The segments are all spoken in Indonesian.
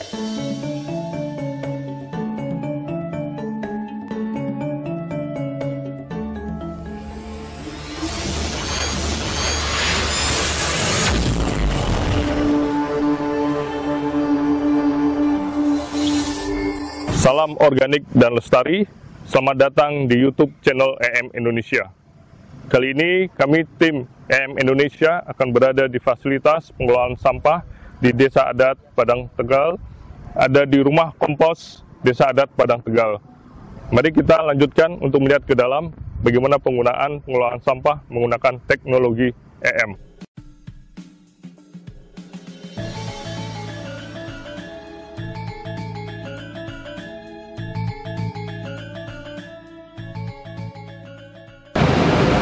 Salam organik dan lestari, selamat datang di YouTube channel EM Indonesia. Kali ini kami tim EM Indonesia akan berada di fasilitas pengelolaan sampah di Desa Adat Padang Tegal, ada di rumah kompos Desa Adat Padang Tegal. Mari kita lanjutkan untuk melihat ke dalam bagaimana penggunaan pengelolaan sampah menggunakan teknologi EM.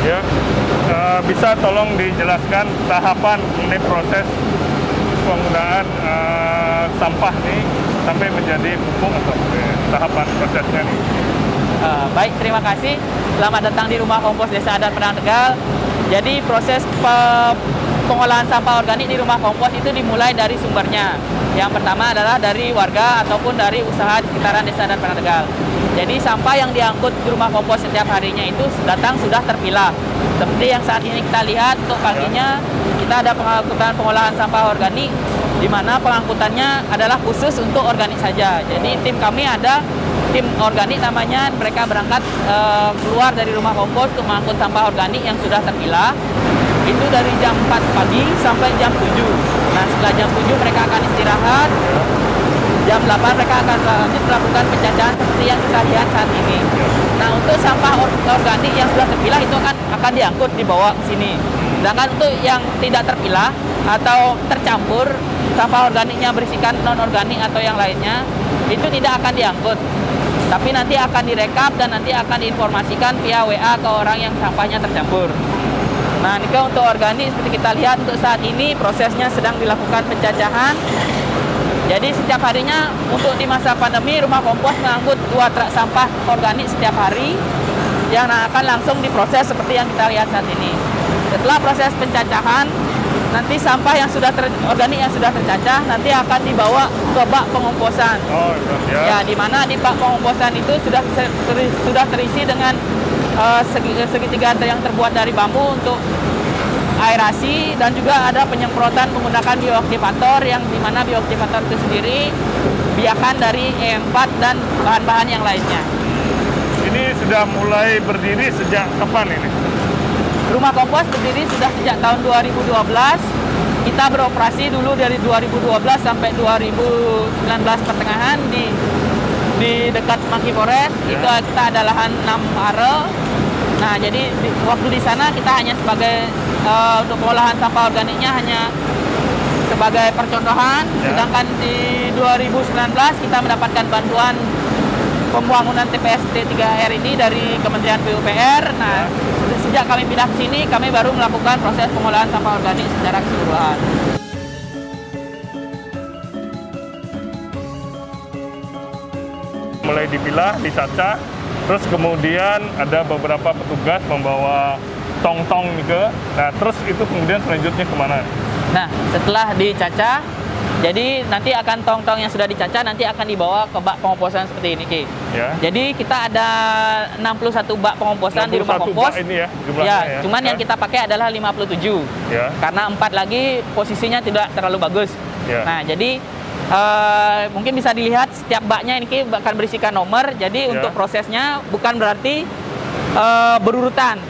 Ya, bisa tolong dijelaskan tahapan ini proses penggunaan sampah nih sampai menjadi pupuk atau tahapan prosesnya nih. Baik, terima kasih. Selamat datang di rumah kompos Desa Adat Padang Tegal. Jadi proses pengolahan sampah organik di rumah kompos itu dimulai dari sumbernya. Yang pertama adalah dari warga ataupun dari usaha di sekitaran Desa Adat Padang Tegal. Jadi sampah yang diangkut di rumah kompos setiap harinya itu datang sudah terpilah. Seperti yang saat ini kita lihat, untuk paginya kita ada pengolahan sampah organik, di mana pengangkutannya adalah khusus untuk organik saja. Jadi tim kami ada tim organik namanya, mereka berangkat keluar dari rumah kompos untuk mengangkut sampah organik yang sudah terpilah. Itu dari jam 4 pagi sampai jam 7. Nah, setelah jam 7 mereka akan istirahat. Jam 8 mereka akan lanjut melakukan penjajahan seperti yang kita lihat saat ini. Nah, untuk sampah organik yang sudah terpilah itu akan diangkut dibawa ke sini. Sedangkan untuk yang tidak terpilah atau tercampur, sampah organiknya berisikan non-organik atau yang lainnya, itu tidak akan diangkut. Tapi nanti akan direkap dan nanti akan diinformasikan via WA ke orang yang sampahnya tercampur. Nah, ini untuk organik seperti kita lihat untuk saat ini prosesnya sedang dilakukan penjajahan. Jadi setiap harinya untuk di masa pandemi rumah kompos mengangkut 2 truk sampah organik setiap hari yang akan langsung diproses seperti yang kita lihat saat ini. Setelah proses pencacahan, nanti sampah yang organik yang sudah tercacah nanti akan dibawa ke bak pengomposan. Ya, di mana di bak pengomposan itu sudah terisi dengan segitiga yang terbuat dari bambu untuk aerasi, dan juga ada penyemprotan menggunakan bioaktivator yang dimana bioaktivator itu sendiri biakan dari E4 dan bahan-bahan yang lainnya. Ini sudah mulai berdiri sejak kapan ini? Rumah kompos berdiri sudah sejak tahun 2012. Kita beroperasi dulu dari 2012 sampai 2019 pertengahan di dekat Maki Forest. Ya. Itu kita ada lahan 6 are. Nah, jadi waktu di sana kita hanya sebagai untuk pengolahan sampah organiknya hanya sebagai percontohan. Ya. Sedangkan di 2019 kita mendapatkan bantuan pembangunan TPS T3R ini dari Kementerian PUPR. Nah, ya. Sejak kami pindah ke sini, kami baru melakukan proses pengolahan sampah organik secara keseluruhan. Mulai dipilah, dicacah, terus kemudian ada beberapa petugas membawa tong-tong ke. Nah, terus itu kemudian selanjutnya kemana? Nah, setelah dicacah, jadi nanti akan tong-tong yang sudah dicacah nanti akan dibawa ke bak pengomposan seperti ini, Ki. Ya. Jadi kita ada 61 bak pengomposan di rumah kompos. Bak ini ya, jumlahnya ya. Cuman yang kita pakai adalah 57. Ya. Karena 4 lagi posisinya tidak terlalu bagus. Ya. Nah, jadi mungkin bisa dilihat setiap baknya ini akan berisikan nomor. Jadi untuk prosesnya bukan berarti berurutan.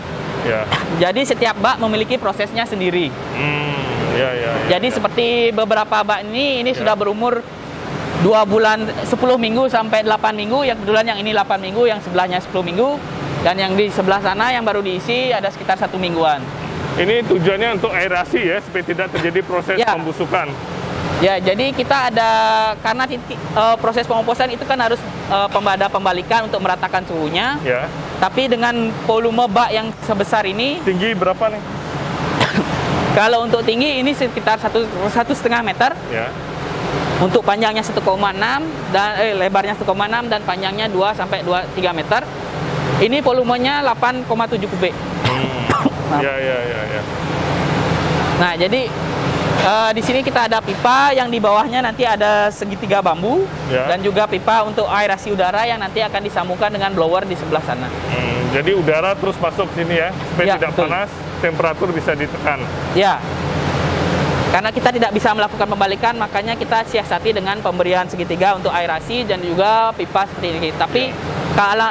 Ya. Jadi setiap bak memiliki prosesnya sendiri. Jadi seperti beberapa bak ini sudah berumur 2 bulan 10 minggu sampai 8 minggu. Yang kebetulan yang ini 8 minggu, yang sebelahnya 10 minggu. Dan yang di sebelah sana yang baru diisi ada sekitar 1 mingguan. Ini tujuannya untuk aerasi ya, supaya tidak terjadi proses pembusukan. Ya, jadi kita ada, karena proses pengomposan itu kan harus ada pembalikan untuk meratakan suhunya. Ya. Tapi dengan volume bak yang sebesar ini. Tinggi berapa nih? Kalau untuk tinggi ini sekitar 1,5 meter. Ya. Untuk panjangnya 1,6 dan lebarnya 1,6 dan panjangnya 2 sampai 3 meter. Ini volumenya 8,7 kubik. Ya. Nah, jadi Di sini kita ada pipa yang di bawahnya nanti ada segitiga bambu dan juga pipa untuk aerasi udara yang nanti akan disambungkan dengan blower di sebelah sana. Jadi udara terus masuk sini ya, supaya tidak panas, temperatur bisa ditekan. Ya. Karena kita tidak bisa melakukan pembalikan, makanya kita siasati dengan pemberian segitiga untuk aerasi dan juga pipa seperti ini. Tapi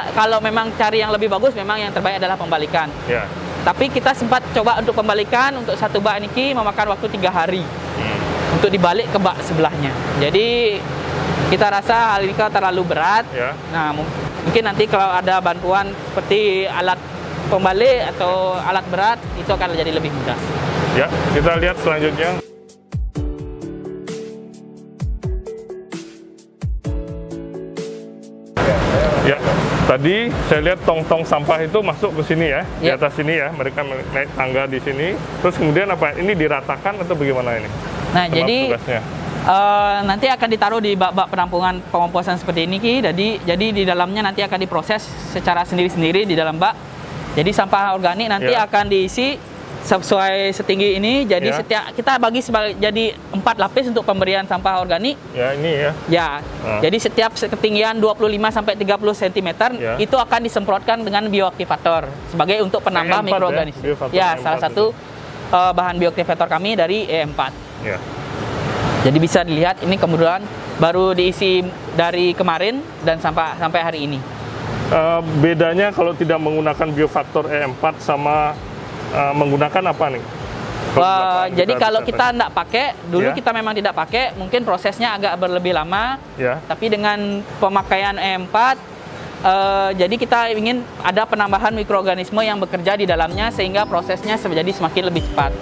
kalau memang cari yang lebih bagus, memang yang terbaik adalah pembalikan. Ya. Tapi kita sempat coba untuk pembalikan, untuk satu bak ini memakan waktu 3 hari untuk dibalik ke bak sebelahnya. Jadi kita rasa hal ini terlalu berat. Ya. Nah, mungkin nanti kalau ada bantuan seperti alat pembalik atau alat berat, itu akan jadi lebih mudah. Ya, kita lihat selanjutnya. Ya, tadi saya lihat tong-tong sampah itu masuk ke sini ya, di atas sini ya, mereka naik tangga di sini. Terus kemudian apa? Ini diratakan atau bagaimana ini? Nah, jadi nanti akan ditaruh di bak-bak penampungan pengomposan seperti ini, Ki. Jadi di dalamnya nanti akan diproses secara sendiri-sendiri di dalam bak. Jadi sampah organik nanti akan diisi sesuai setinggi ini. Jadi setiap kita bagi jadi 4 lapis untuk pemberian sampah organik. Ya, ini ya. Ya. Jadi setiap ketinggian 25 sampai 30 cm itu akan disemprotkan dengan bioaktivator sebagai untuk penambah mikroorganisme. Ya, salah satu bahan bioaktivator kami dari E4. Ya. Jadi bisa dilihat ini kemudian baru diisi dari kemarin dan sampai hari ini. Bedanya kalau tidak menggunakan biofaktor E4 sama menggunakan apa nih? Jadi kalau kita tidak pakai, dulu kita memang tidak pakai, mungkin prosesnya agak berlebih lama. Tapi dengan pemakaian E4, jadi kita ingin ada penambahan mikroorganisme yang bekerja di dalamnya sehingga prosesnya menjadi semakin lebih cepat.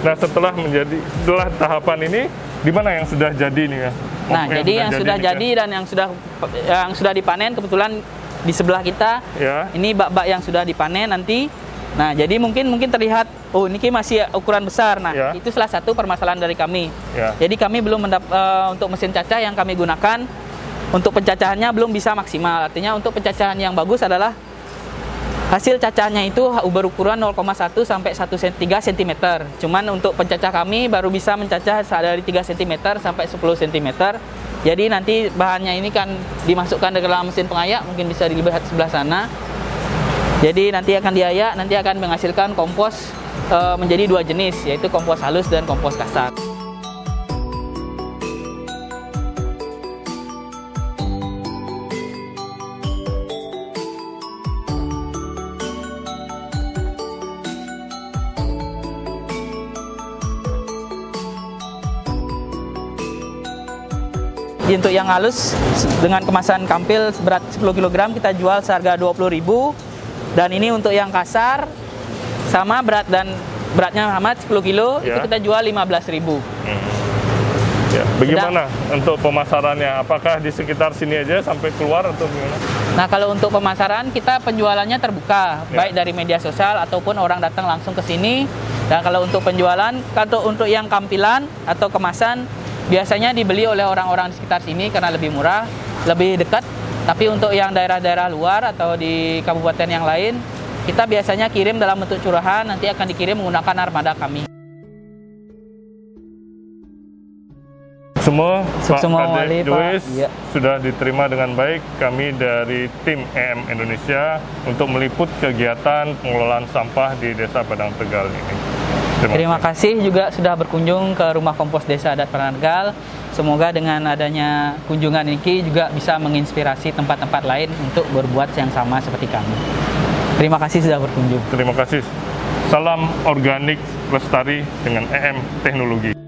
Nah, setelah tahapan ini, di mana yang sudah jadi nih ya? Nah, jadi yang sudah jadi dan yang sudah dipanen, kebetulan di sebelah kita, ini bak-bak yang sudah dipanen nanti. Nah, jadi mungkin terlihat, oh ini masih ukuran besar. Nah, itu salah satu permasalahan dari kami. Jadi kami belum untuk mesin cacah yang kami gunakan, untuk pencacahannya belum bisa maksimal. Artinya untuk pencacahan yang bagus adalah hasil cacahnya itu berukuran 0,1 sampai 3 cm. Cuman untuk pencacah kami baru bisa mencacah dari 3 cm sampai 10 cm. Jadi nanti bahannya ini kan dimasukkan ke dalam mesin pengayak, mungkin bisa dilihat sebelah sana. Jadi nanti akan diayak, nanti akan menghasilkan kompos menjadi 2 jenis, yaitu kompos halus dan kompos kasar. Untuk yang halus dengan kemasan kampil seberat 10 kg kita jual seharga 20.000, dan ini untuk yang kasar sama beratnya sama 10 kg itu kita jual 15.000. Ya, bagaimana untuk pemasarannya? Apakah di sekitar sini aja sampai keluar atau gimana? Nah, kalau untuk pemasaran kita penjualannya terbuka, baik dari media sosial ataupun orang datang langsung ke sini. Dan kalau untuk penjualan, untuk yang kampilan atau kemasan biasanya dibeli oleh orang-orang di sekitar sini karena lebih murah, lebih dekat. Tapi untuk yang daerah-daerah luar atau di kabupaten yang lain, kita biasanya kirim dalam bentuk curahan, nanti akan dikirim menggunakan armada kami. Semua Pak Kadek Jois sudah diterima dengan baik kami dari tim EM Indonesia untuk meliput kegiatan pengelolaan sampah di Desa Padang Tegal ini. Terima kasih juga sudah berkunjung ke Rumah Kompos Desa Adat Padang Tegal. Semoga dengan adanya kunjungan ini juga bisa menginspirasi tempat-tempat lain untuk berbuat yang sama seperti kami. Terima kasih sudah berkunjung. Terima kasih. Salam organik lestari dengan EM Teknologi.